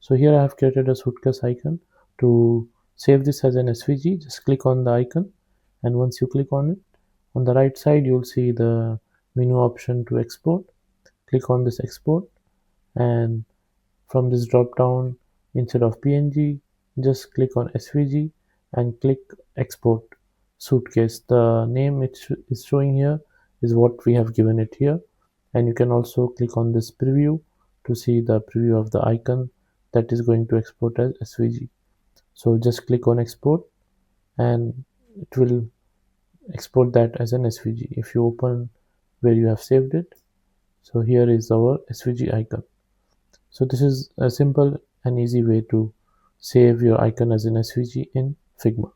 So here I have created a suitcase icon. To save this as an SVG, just click on the icon, and once you click on it, on the right side you'll see the menu option to export. Click on this export, and from this drop down, instead of PNG, just click on SVG and click export suitcase. The name it is showing here is what we have given it here, and you can also click on this preview to see the preview of the icon that is going to export as SVG. So just click on export, and it will export that as an SVG. If you open where you have saved it, so here is our SVG icon. So this is a simple and easy way to save your icon as an SVG in Figma.